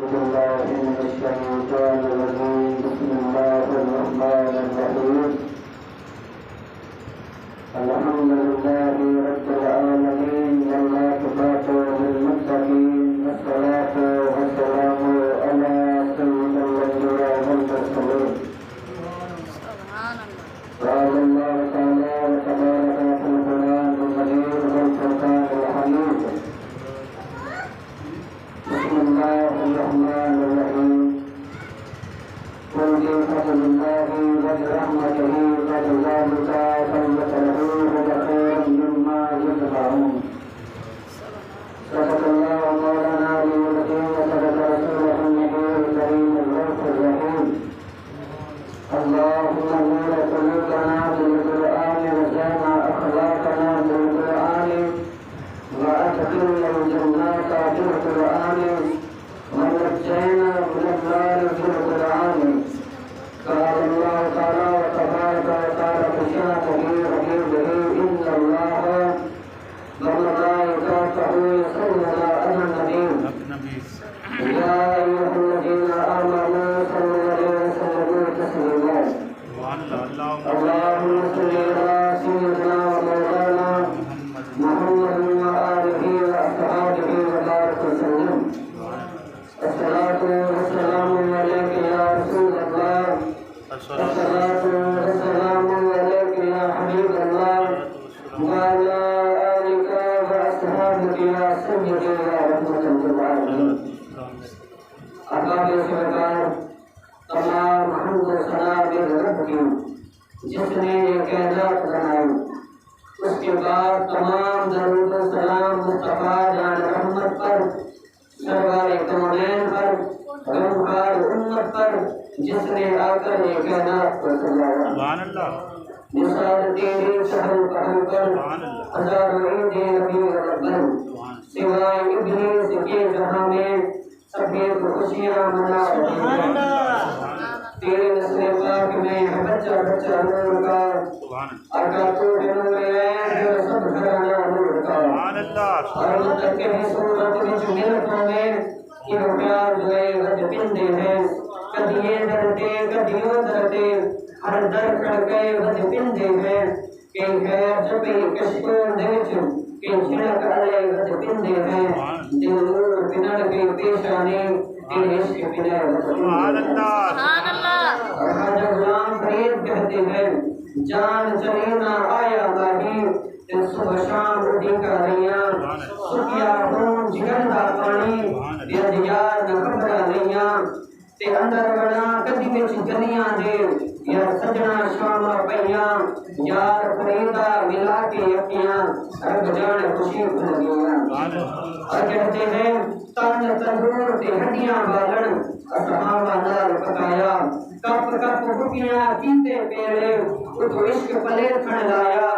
بالله من الشيطان الرجيم. بسم الله الرحمن الرحيم. الحمد لله رب العالمين والعاقبة للمتقين والصلاة والسلام على سيد الأنبياء والمرسلين. قال الله تعالى وتبارك في القرآن المجيد والفرقان الحميد. بسم الله الرحمن الرحيم. قل بفضل الله وبرحمته فبذلك فليفرحوا هو خير مما يجمعون. صدق الله مولانا علي العظيم وصدق رسوله النبي الكريم الرؤوف الرحيم. اللهم نور قلوبنا بالقرآن وزينا أخلاقنا بالقرآن وأدخلنا الجنات بالقرآن ونجينا من النار بالقرآن. قال الله تعالى وتبارك وتعالى في شأنه وحبيبه إن الله وملائكته يصلون على النبي يا أيها الذين آمنوا صلوا عليه وسلموا تسليما. اللهم صل على سيدنا ومولانا محمد وآله وأصحابه وبارك وسلم. الصلاة والسلام عليك يا رسول الله. الصلاة والسلام عليك يا حبيب الله وعلى آلك وأصحابك يا سيدي يا رحمة للعالمين. احباب سرکار، تمام حمد و ثنا رب کی جس نے یہ کائنات بنائی، اس کے بعد تمام درود و سلام مصطفیٰ جان رحمت پر، سرور کونین پر، غمخوار امت پر، جس نے آ کر یہ کائنات کو سجایا. مثال تیری شہر پہل کر ہزاروں عیدیں ربیع الاول، سوائے ابلیس کے جہاں میں سفید خوشیاں منا رہی ہیں. تیرے نسل پاک میں ہے بچہ بچہ نور کا، آقا تو نور ہے جو سب گھرانا نور کا. اور مطلب کہ صورت وچ ملتوں میں کہ وہ پیار جو ہے رج پندے ہیں، کدی یہ درتے کدی وہ درتے، ہر در کھڑ کے رج پندے ہیں. کہ خیر جبی کشکوں دیچ کہ چھڑک علی رج پندے ہیں. دل نور بنر کے پیشانے دل عشق بنر رج پندے ہیں. اور خواجہ غلام فرید کہتے ہیں جان چلینا آیا ماہی دل صبح شام اٹھی کر رہیاں، سکیا خون جگر دا پانی دل یار نہ خبرہ رہیاں. تے اندر بڑا کدی وچ گلیاں دے یا سجنا شام پئیاں، یار فریدا ملا کے اکیاں رب جان خوشی بھل گیاں. اور کہتے ہیں تن تندور تے ہڈیاں بالن اصحابہ نال پکایا، کپ کپ بکیاں کیتے پیڑے اٹھ عشق پلے کھڑ لایا.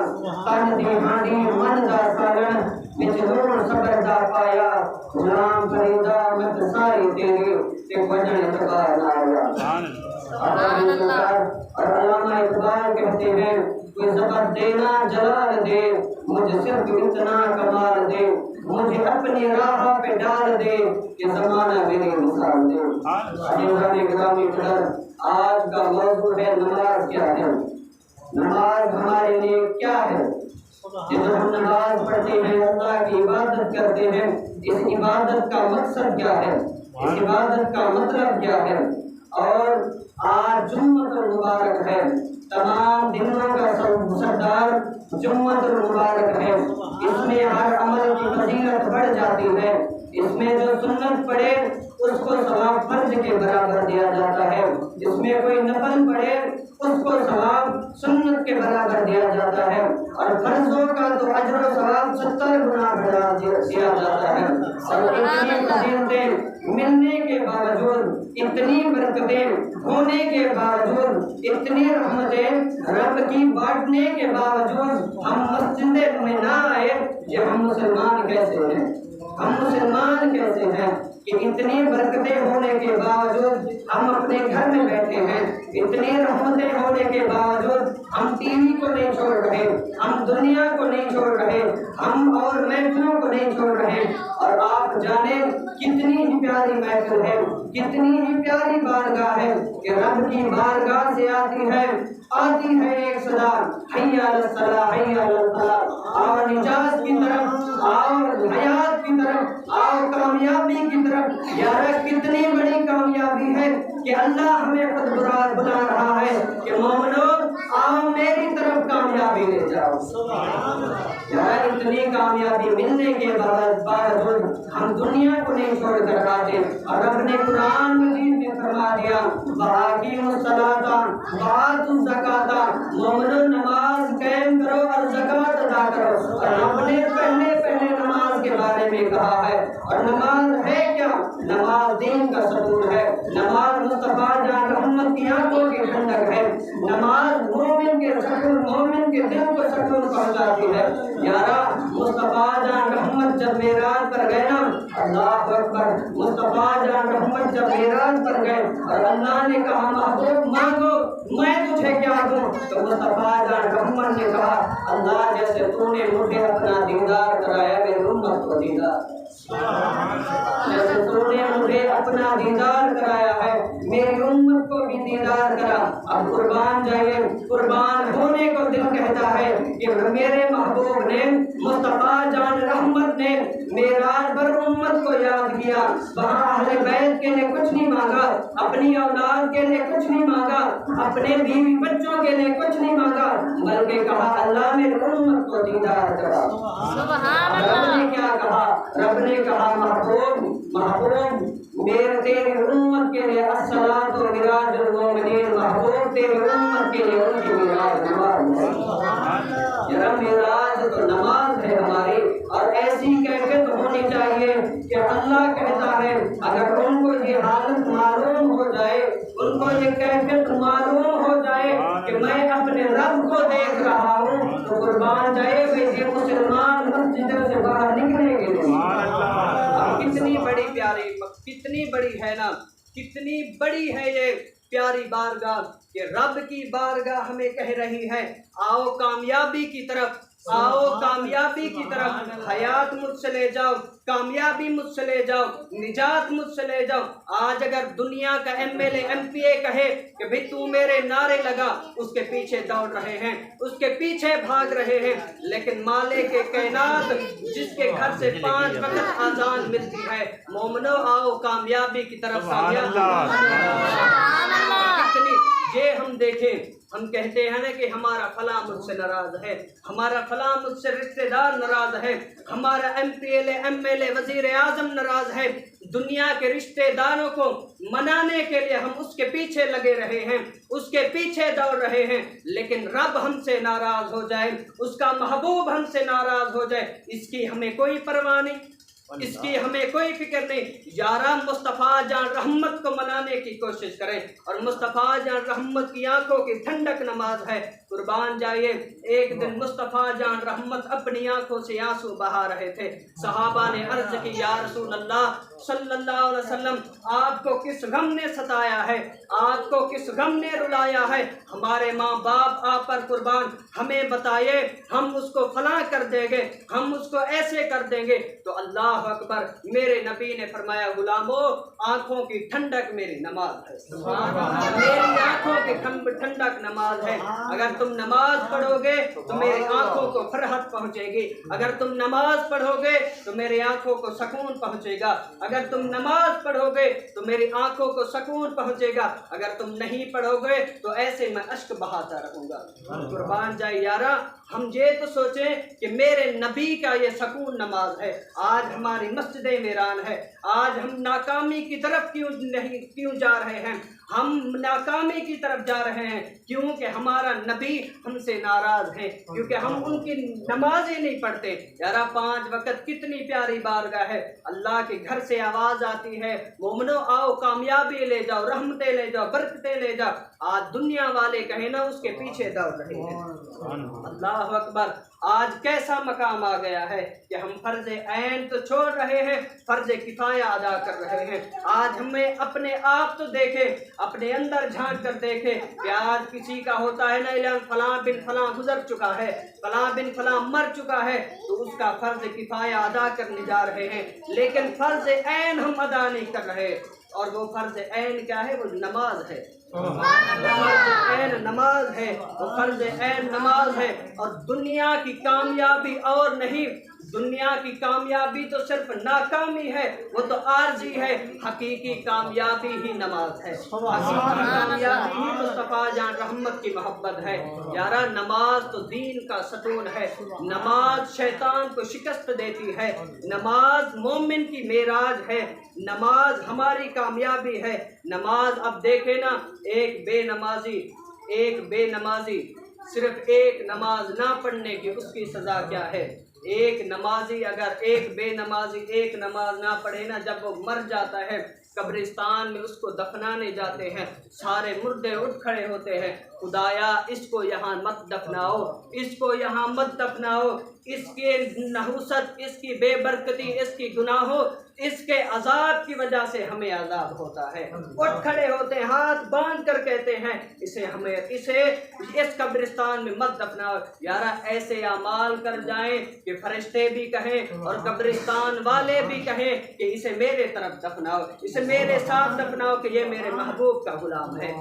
تن دی ہانڈی من دا سالن وچ لون صبر دا پایا. غلام فریدا مت ساری تیری تے بجن اعتبار نہ آیا. اور علامہ اقبال کہتے ہیں کوئی زبر دینا جلال دے، مجھے صرف اتنا کمال دے، مجھے اپنی راہ پہ ڈال دے، یہ زمانہ میری مثال دے. عزیزان گرامی قدر، آج کا موضوع ہے نماز کیا ہے. نماز ہمارے لیے کیا ہے؟ جب ہم نماز پڑھتے ہیں، اللہ کی عبادت کرتے ہیں، اس عبادت کا مقصد کیا ہے؟ اس عبادت کا مطلب کیا ہے؟ اور آج جمعۃ المبارک ہے، تمام دنوں کا سردار جمعۃ المبارک ہے. اس میں ہر عمل کی فضیلت بڑھ جاتی ہے. اس میں جو سنت پڑھے اس کو ثواب فرض کے برابر دیا جاتا ہے. اس میں کوئی نفل پڑھے اس کو ثواب سنت کے برابر دیا جاتا ہے. اور فرضوں کا تو اجر و ثواب 70 گنا بڑھا دیا جاتا ہے. اور اتنی فضیلتیں ملنے کے باوجود، اتنی برکتیں ہونے کے باوجود، اتنی رحمتیں رب کی بانٹنے کے باوجود ہم مسجد میں نہ آئے. یہ ہم مسلمان کیسے ہیں؟ ہم مسلمان کیسے ہیں کہ اتنی برکتیں ہونے کے باوجود ہم اپنے گھر میں بیٹھے ہیں، اتنی رحمتیں ہونے کے باوجود ہم ٹی وی کو نہیں چھوڑ رہے، ہم دنیا کو نہیں چھوڑ رہے، ہم اور محفلوں کو نہیں چھوڑ رہے۔ اور آپ جانیں کتنی ہی پیاری محفل ہے، کتنی ہی پیاری بارگاہ ہے کہ رب کی بارگاہ سے آتی ہے ایک صدا، حی علی الصلاۃ، حی علی الفلاح، آؤ نجات کی طرف، آؤ حیات کی طرف، آؤ کامیابی کی طرف۔ یار کتنی بڑی کامیابی ہے کہ اللہ ہمیں خود بلا رہا ہے کہ مومنو آؤ میری طرف کامیابی لے جاؤ۔ یار اتنی کامیابی ملنے کے باوجود ہم دنیا کو نہیں چھوڑ کر آتے، اور رب نے قرآن مجید میں فرما دیا وَأَقِیمُوا الصَّلَاةَ وَآتُوا الزَّکَاةَ، مومنو نماز قائم کرو اور زکوٰۃ ادا کرو۔ اور رب نے پہلے نماز کے بارے میں کہا ہے، اور نماز ہے کیا؟ نماز دین کا ستون ہے، نماز مصطفیٰ جان رحمت کی آنکھوں کی ٹھنڈک ہے، نماز مومن کے سکون، مومن کے دل کو سکون پہنچاتی ہے۔ یارا مصطفیٰ جان رحمت جب معراج پر گئے نا، اللہ اکبر، مصطفیٰ جان رحمت جب معراج پر گئے اور اللہ نے کہا محبوب مانگو میں تجھے کیا دوں، تو مصطفیٰ جان رحمت نے کہا اللہ جیسے تو نے مجھے اپنا دیدار کرایا میری امت کو دیدار، جیسے تو نے مجھے اپنا دیدار کرایا ہے میری امت کو بھی دیدار کرا۔ اب قربان جائیے، قربان ہونے کو دل کہتا ہے کہ میرے محبوب نے، مصطفیٰ جان رحمت نے معراج پر امت کو یاد کیا، وہاں اہل بیت کے لیے کچھ نہیں مانگا، اپنی اولاد کے لیے کچھ نہیں مانگا، اپنے بیوی بچوں کے لیے کچھ نہیں مانگا، بلکہ کہا اللہ میری امت کو دیدار کرا۔ رب نے کیا کہا؟ رب نے کہا محبوب میرے تیری امت کے لیے الصلاۃ و مراج المومنین، محبوب تیری امت کے لیے ان کی مراج نماز ہے۔ ذرا مراج تو نماز ہے ہماری، اور ایسی کیفیت ہونی چاہیے کہ اللہ کہتا ہے اگر ان کو یہ حالت معلوم ہو جائے، ان کو یہ کیفیت معلوم ہو جائے کہ میں اپنے رب کو دیکھ رہا ہوں، تو قربان جائے گا یہ مسلمان مسجدوں سے باہر نکلیں گے۔ کتنی بڑی پیاری، کتنی بڑی ہے نا، کتنی بڑی ہے یہ پیاری بارگاہ کہ رب کی بارگاہ ہمیں کہہ رہی ہے آؤ کامیابی کی طرف، آؤ کامیابی کی طرف، حیات مجھ سے لے جاؤ، کامیابی مجھ سے لے جاؤ، نجات مجھ سے لے جاؤ۔ آج اگر دنیا کا M L A M P A کہے کہ بھئی تو میرے نعرے لگا، اس کے پیچھے دوڑ رہے ہیں، اس کے پیچھے بھاگ رہے ہیں، لیکن مالک کائنات جس کے گھر سے 5 وقت اذان ملتی ہے، مومنو آؤ کامیابی کی طرف، کتنی یہ ہم دیکھیں، ہم کہتے ہیں نا کہ ہمارا فلاں مجھ سے ناراض ہے، ہمارا فلاں مجھ سے رشتہ دار ناراض ہے، ہمارا ایم پی ایل اے وزیر اعظم ناراض ہے۔ دنیا کے رشتہ داروں کو منانے کے لیے ہم اس کے پیچھے لگے رہے ہیں، اس کے پیچھے دوڑ رہے ہیں، لیکن رب ہم سے ناراض ہو جائے، اس کا محبوب ہم سے ناراض ہو جائے، اس کی ہمیں کوئی پرواہ نہیں، اس کی ہمیں کوئی فکر نہیں۔ یارہ مصطفیٰ جان رحمت کو منانے کی کوشش کریں، اور مصطفیٰ جان رحمت کی آنکھوں کی ٹھنڈک نماز ہے۔ قربان جائیے، ایک دن مصطفیٰ جان رحمت اپنی آنکھوں سے آنسو بہا رہے تھے، صحابہ نے عرض کی یا رسول اللہ صلی اللہ علیہ وسلم آپ کو کس غم نے ستایا ہے، آپ کو کس غم نے رلایا ہے، ہمارے ماں باپ آپ پر قربان، ہمیں بتائیے، ہم اس کو فلاں کر دیں گے، ہم اس کو ایسے کر دیں گے۔ تو اللہ اکبر، میرے نبی نے فرمایا غلامو آنکھوں کی ٹھنڈک میری نماز ہے، میری آنکھوں کی ٹھنڈک نماز ہے۔ اگر تم نماز پڑھو گے تو میری آنکھوں کو فرحت پہنچے گی، اگر تم نماز پڑھو گے تو میری آنکھوں کو سکون پہنچے گا، اگر تم نماز پڑھو گے تو میری آنکھوں کو سکون پہنچے گا، اگر تم نہیں پڑھو گے تو ایسے میں اشک بہاتا رہوں گا۔ قربان جائے یارہ، ہم یہ تو سوچیں کہ میرے نبی کا یہ سکون نماز ہے۔ آج ہماری مسجدیں ویران ہے، آج ہم ناکامی کی طرف کیوں جا رہے ہیں؟ ہم ناکامی کی طرف جا رہے ہیں کیونکہ ہمارا نبی ہم سے ناراض ہے، کیونکہ ہم ان کی نمازیں نہیں پڑھتے۔ یارہ 5 وقت کتنی پیاری بارگاہ ہے، اللہ کے گھر سے آواز آتی ہے مومنو آؤ کامیابی لے جاؤ، رحمتیں لے جاؤ، برکتیں لے جاؤ۔ آج دنیا والے کہیں نا اس کے پیچھے دوڑ رہے ہیں۔ اللہ اکبر، آج کیسا مقام آ گیا ہے کہ ہم فرض عین تو چھوڑ رہے ہیں، فرض کفایہ کفایہ ادا کر رہے ہیں۔ آج ہمیں اپنے آپ تو دیکھیں، اپنے اندر جھانک کر دیکھیں کہ آج کسی کا ہوتا ہے نا فلاں بن فلاں گزر چکا ہے، فلاں بن فلاں مر چکا ہے، تو اس کا فرض کفایہ ادا کرنے جا رہے ہیں، لیکن فرض عین ہم ادا نہیں کر رہے۔ اور وہ فرض عین کیا ہے؟ وہ نماز ہے۔ فرض عین نماز ہے، وہ فرض عین نماز ہے۔ اور دنیا کی کامیابی اور نہیں، دنیا کی کامیابی تو صرف ناکامی ہے، وہ تو عارضی ہے۔ حقیقی کامیابی ہی نماز ہے، حقیقی کامیابی ہی مصطفیٰ جان رحمت کی محبت ہے۔ یارا نماز تو دین کا ستون ہے، نماز شیطان کو شکست دیتی ہے، نماز مومن کی معراج ہے، نماز ہماری کامیابی ہے۔ نماز اب دیکھیں نا، ایک بے نمازی صرف ایک نماز نہ پڑھنے کی اس کی سزا کیا ہے؟ ایک نمازی اگر ایک بے نمازی ایک نماز نہ پڑھے نا، جب وہ مر جاتا ہے قبرستان میں اس کو دفنانے جاتے ہیں، سارے مردے اٹھ کھڑے ہوتے ہیں، خدایا اس کو یہاں مت دفناؤ، اس کو یہاں مت دفناؤ، اس کے نحوست، اس کی بے برکتی، اس کی گناہوں، اس کے عذاب کی وجہ سے ہمیں عذاب ہوتا ہے۔ اٹھ کھڑے ہوتے ہیں، ہاتھ باندھ کر کہتے ہیں اسے اس قبرستان میں مت دفناؤ۔ یارا ایسے اعمال کر جائیں کہ فرشتے بھی کہیں اور قبرستان والے بھی کہیں کہ اسے میرے طرف دفناؤ، اسے میرے ساتھ دفناؤ، کہ یہ میرے محبوب کا غلام ہے،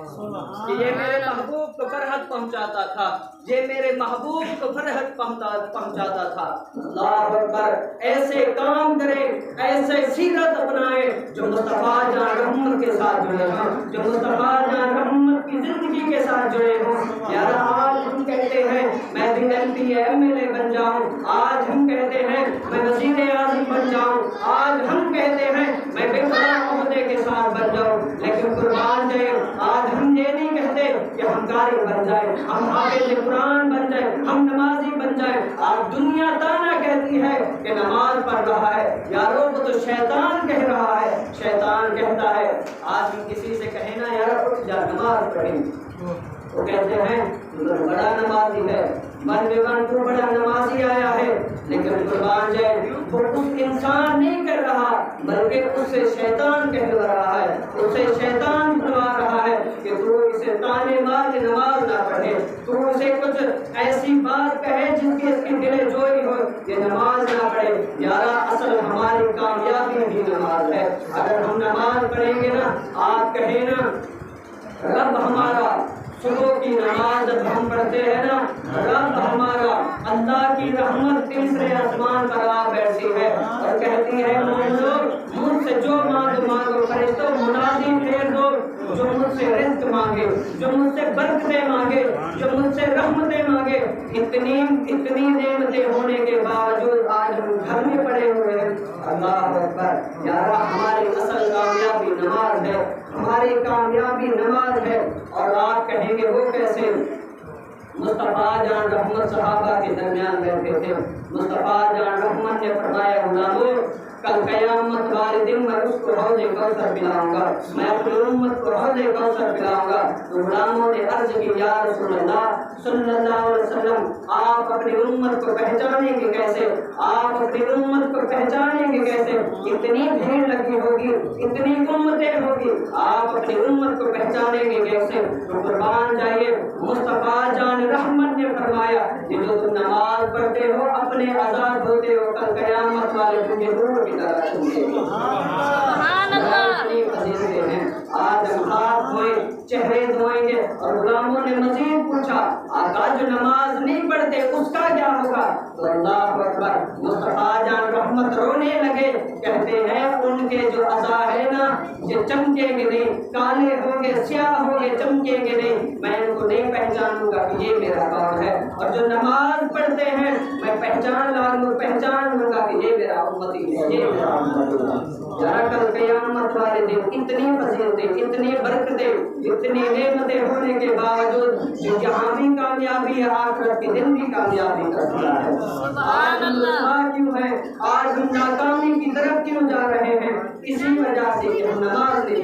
کہ یہ میرے محبوب کو فرحت پہنچاتا تھا، یہ میرے محبوب کو فرحت پہنچاتا تھا۔ اللہ اکبر! ایسے کام کریں، ایسے سیرت اپنائیں جو مصطفیٰ جان رحمت کے ساتھ جڑے ہوں، جو مصطفیٰ جان رحمت کی زندگی کے ساتھ جڑے ہوں۔ یار آج ہم کہتے ہیں میں بھی MP MLA بن جاؤں، آج ہم کہتے ہیں میں وزیر اعظم بن جاؤں، آج ہم کہتے ہیں میں بے فلاں عہدے کے ساتھ بن جاؤں، لیکن قربان جائے آج ہم یہ نہیں کہتے کہ ہم قاری بن جائیں، ہم حافظ قرآن بن جائیں، ہم نمازی بن جائیں۔ آج دنیا تانا کہتی ہے کہ نماز پڑھ رہا ہے، یارو وہ تو شیطان کہہ رہا ہے، شیطان کہتا ہے۔ آج ہم کسی سے کہیں نا یار اٹھ جا نماز پڑھیں، وہ کہتے ہیں بڑا نمازی ہے، تو بڑا نمازی آیا ہے، لیکن قربان جائے وہ اس انسان نہیں کر رہا بلکہ اس سے شیطان کہہ رہا ہے، اس سے شیطان بنوا رہا ہے کہ تو اسے تانے مار کے نماز نہ پڑھے، تو اسے کچھ ایسی بات کہے جس کی اس کی دل جوئی ہو کہ نماز نہ پڑھے۔ یارا اصل ہماری کامیابی بھی نماز ہے۔ اگر ہم نماز پڑھیں گے نا، آپ کہیں نا رب ہمارا، صبح کی نماز جب ہم پڑھتے ہیں نا، رب ہمارا، اللہ کی رحمت تیسرے آسمان پر آ بیٹھتی ہے اور کہتی ہے مجھ سے جو مانگو فرشتوں منادی پھیر دو، جو مجھ سے رزق مانگے، جو مجھ سے برکتیں مانگے، جو مجھ سے رحمتیں مانگے۔ اتنی نعمتیں ہونے کے باوجود آج ہم گھر میں پڑے ہوئے ہیں۔ اللہ اکبر! یارا ہماری اصل کامیابی نماز ہے، ہماری کامیابی نماز ہے۔ اور آپ کہیں گے وہ کیسے؟ مصطفیٰ جان رحمت صحابہ کے درمیان بیٹھے تھے، مصطفیٰ جان رحمت نے فرمایا غلاموں کل قیامت والے دن میں اس کو حوض کوثر پلاؤں گا، میں اپنی امت کو حوض کوثر پلاؤں گا۔ تو غلاموں نے عرض کی یا رسول اللہ صلی اللہ علیہ وسلم آپ اپنی امت کو پہچانیں گے کیسے؟ آپ اپنی امت کو پہچانیں گے کیسے؟ اتنی بھیڑ لگی ہوگی، اتنی امتیں ہوگی، آپ اپنی امت کو پہچانیں گے کیسے؟ تو قربان جائیے مصطفیٰ جان رحمت نے فرمایا کہ جو تم نماز پڑھتے ہو اپنے آزاد ہوتے ہو، کل قیامت والے تمہیں نور کی طرح سنتے ہیں۔ آج ہم ہاتھ دھوئیں، چہرے دھوئیں گے، اور غلاموں نے مزید پوچھا آقا جو نماز نہیں پڑھتے اس کا کیا ہوگا؟ تو اللہ اکبر! مصطفیٰ جان رحمت رونے لگے، کہتے ہیں ان کے جو عزا ہے نا یہ چمکیں گے نہیں، کالے ہوں گے، سیاہ ہوں گے، چمکیں گے نہیں، میں ان کو نہیں پہچانوں گا کہ یہ میرا کون ہے۔ اور جو نماز پڑھتے ہیں میں پہچان لوں گا کہ یہ میرا امتی ہے، یہ میرا امتی ہے۔ ذرا کل قیامت والے دن اتنی فضیلتیں، اتنی برکتیں، اتنی نعمتیں ہونے کے باوجود جو یہاں بھی کامیابی ہے آخرت کے دن بھی کامیابی کرتا ہے۔ آج ہم رسوا کیوں ہیں؟ آج ہم ناکامی کی طرف کیوں جا رہے ہیں؟ اسی وجہ سے کہ ہم نماز نہیں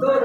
2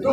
2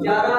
11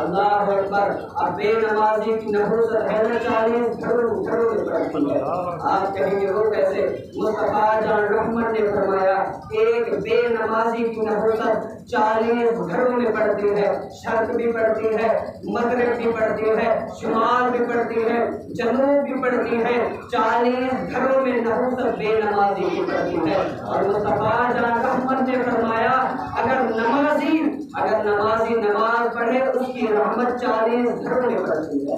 اللہ اکبر. اب بے نمازی کی نحوست ہے نا 40 گھروں میں پڑتی ہے. آپ کہیں گے وہ کیسے؟ مصطفیٰ جان رحمت نے فرمایا ایک بے نمازی کی نحوست 40 گھروں میں پڑتی ہے. شرق بھی پڑتی ہے، مغرب بھی پڑتی ہے، شمال بھی پڑتی ہے، جنوب بھی پڑتی ہے. 40 گھروں میں نحوست بے نمازی کی پڑتی ہے. اور مصطفیٰ جان رحمت نے فرمایا اگر نمازی نماز پڑھے اس کی رحمت 40 گھروں میں پڑتی ہے.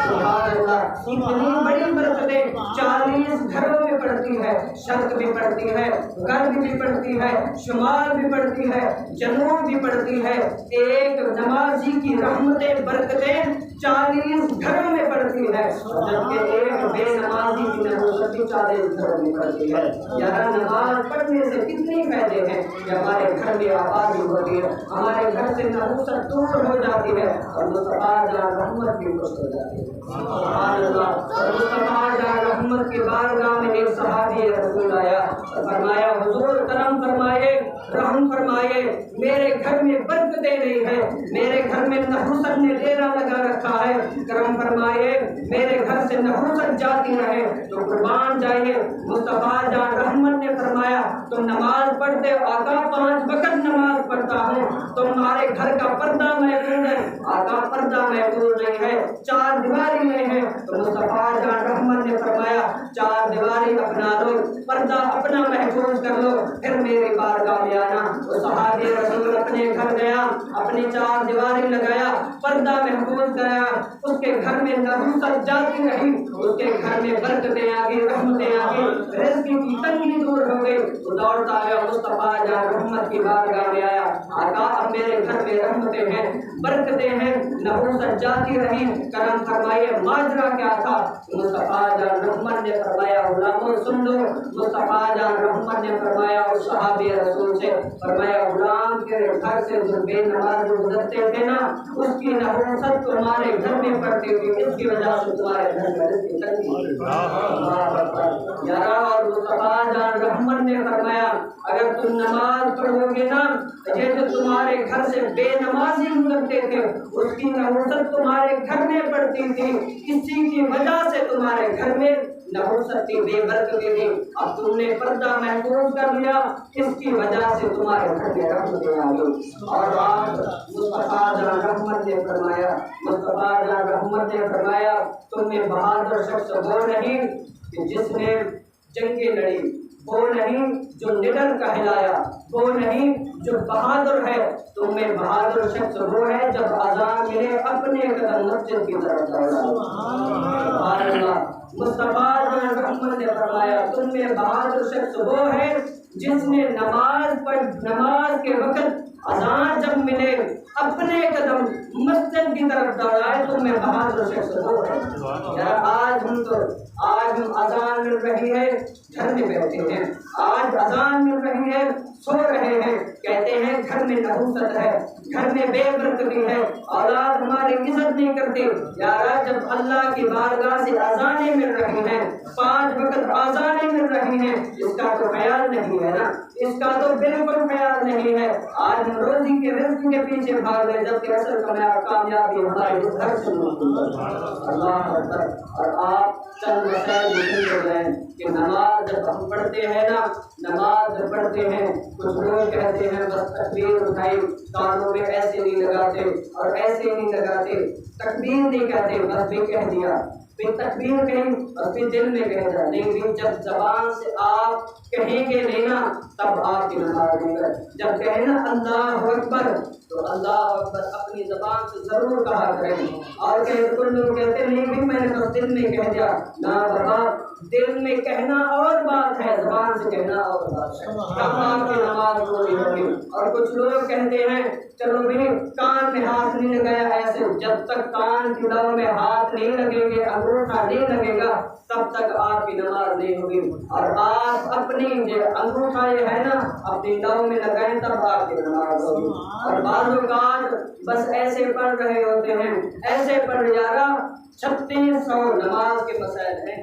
سبحان اللہ. اتنی بڑی برکتیں 40 گھروں میں پڑتی ہے. شرق بھی پڑتی ہے، غرب بھی پڑتی ہے، شمال بھی پڑتی ہے، جنوب بھی پڑتی ہے. ایک نمازی کی رحمتیں برکتیں 40 گھروں میں پڑتی ہے، جبکہ ایک بے نمازی کی نحوست 40 گھروں میں پڑتی ہے. یہاں نماز پڑھنے سے کتنے فائدے ہیں کہ ہمارے گھر میں آبادی ہوتی ہے، ہمارے گھر سے نحوست دور ہو جاتی ہے اور مصطفیٰ جان رحمت بھی خوش ہو جاتی ہے. سبحان اللہ. اور مصطفیٰ جان رحمت کی بارگاہ میں ایک صحابی رسول آیا اور فرمایا حضور کرم فرمائے، رحم فرمائے، میرے گھر میں برکتیں نہیں ہیں، میرے گھر میں نحوست نے ڈیرا لگا رکھا ہے، کرم فرمائے میرے گھر سے نحوست جاتی رہے تو قربان جائیے. مصطفیٰ جان رحمت نے فرمایا تم نماز پڑھتے ہو؟ آقا 5 وقت نماز پڑھتا ہوں. تمہارے گھر کا پردہ محفوظ ہے؟ آقا پردہ محفوظ نہیں ہے، 4 دیواری میں ہے. تو مصطفیٰ جان رحمت نے فرمایا 4 دیواری اپنا لو، پردہ اپنا محفوظ کر لو، پھر میری بارگاہ میں آنا. تو صحابی رسول اپنے گھر گیا، اپنی 4 دیواری لگایا، پردہ محفوظ کرایا. اس کے گھر میں نحوست جاتی رہی، اس کے گھر میں برکتیں آ گئی، رحمتیں آ گئی، رزق کی تنگی دور ہو گئی. وہ دوڑتا آیا مصطفیٰ جان رحمت کی بارگاہ میں آیا. آقا اب میرے گھر میں رحمتیں ہیں، برکتیں ہیں، نحوست جاتی رہی، کرم فرمائیے ماجرا کیا تھا؟ مصطفیٰ جان رحمت نے فرمایا غلاموں سن لو. مصطفیٰ جان رحمت نے فرمایا اس صحابی رسول سے فرمایا غلام کے گھر سے جو بے نماز گزرتے تھے نا اس کی نحوست تمہارے گھر میں پڑتی تھی، اس کی وجہ سے تمہارے گھر میں رزق کی تنگی. اور مصطفیٰ جان رحمت نے فرمایا اگر تم نماز پڑھو گے نا یہ جو تمہارے گھر سے بے نمازی گزرتے تھے اس کی نحوست تمہارے گھر میں پڑتی تھی، اسی کی وجہ سے تمہارے گھر میں نحوست کی بے برکتی تھی. اب تم نے پردہ محفوظ کر لیا، اس کی وجہ سے تمہارے گھر میں رحمتیں آ گئی. اور آپ مصطفیٰ جان رحمت نے فرمایا تم میں بہادر شخص وہ نہیں کہ جس نے جنگیں لڑی، وہ نہیں جو نڈر کہلایا، وہ نہیں جو بہادر ہے. تم میں بہادر شخص وہ ہے جب اذان ملے اپنے قدم مسجد کی طرف دوڑا. سبحان اللہ. مصطفیٰ جان رحمت نے فرمایا تم میں بہادر شخص وہ ہے جس نے نماز کے وقت اذان جب ملے اپنے قدم مسجد کی طرف دوڑائے. تم میں بہادر شخص وہ ہے. آج ہم اذان مل رہی ہے گھر میں بیٹھے ہیں، آج اذان مل رہی ہے سو رہے ہیں، کہتے ہیں گھر میں نحوست ہے، گھر میں بے برکتی ہے، اولاد ہماری عزت نہیں کرتی. یار جب اللہ کی بارگاہ سے اذانیں مل رہی ہیں، 5 وقت اذانیں مل رہی ہیں، اس کا تو خیال نہیں ہے نا، اس کا تو بالکل خیال نہیں ہے. آج ہم روزی کے رزق کے پیچھے بھاگ رہے جبکہ اصل کامیابی ہمارے گھر سے ملتی ہے. اللہ اکبر. اور آپ چند مسائل ہو گئے کہ نماز جب ہم پڑھتے ہیں نا، نماز جب پڑھتے ہیں کچھ لوگ کہتے ہیں بس تکبیر اٹھائی، کانوں میں ایسے نہیں لگاتے اور ایسے نہیں لگاتے، تکبیر نہیں کہتے، بس بھی کہہ دیا، پھر تکبیر کہیں اور پھر دل میں کہہ دیا. لیکن جب زبان سے آپ کہیں گے نہیں نا تب آپ کی نماز نہیں کر. جب کہیں نا اللہ اکبر تو اللہ اکبر اپنی زبان سے ضرور کہا کریں. اور کل لوگ کہتے نہیں بھی میں نے بس دل میں کہہ دیا. نہ بابا، دل میں کہنا اور بات ہے، زبان سے کہنا اور بات ہے. تب آپ کی نماز پوری ہوگی. اور کچھ لوگ کہتے ہیں چلو بھی کان میں ہاتھ نہیں لگایا ایسے، جب تک کان کی لو میں ہاتھ نہیں لگیں گے، انگوٹھا نہیں لگے گا، تب تک آپ کی نماز نہیں ہوگی. اور آپ اپنی جو انگوٹھا یہ ہے نا اپنی لو میں لگائیں تب آپ کی نماز ہوگی. اور بعض اوقات بس ایسے پڑھ رہے ہوتے ہیں، ایسے پڑھ 3600 نماز کے مسائل ہیں.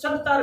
70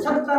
70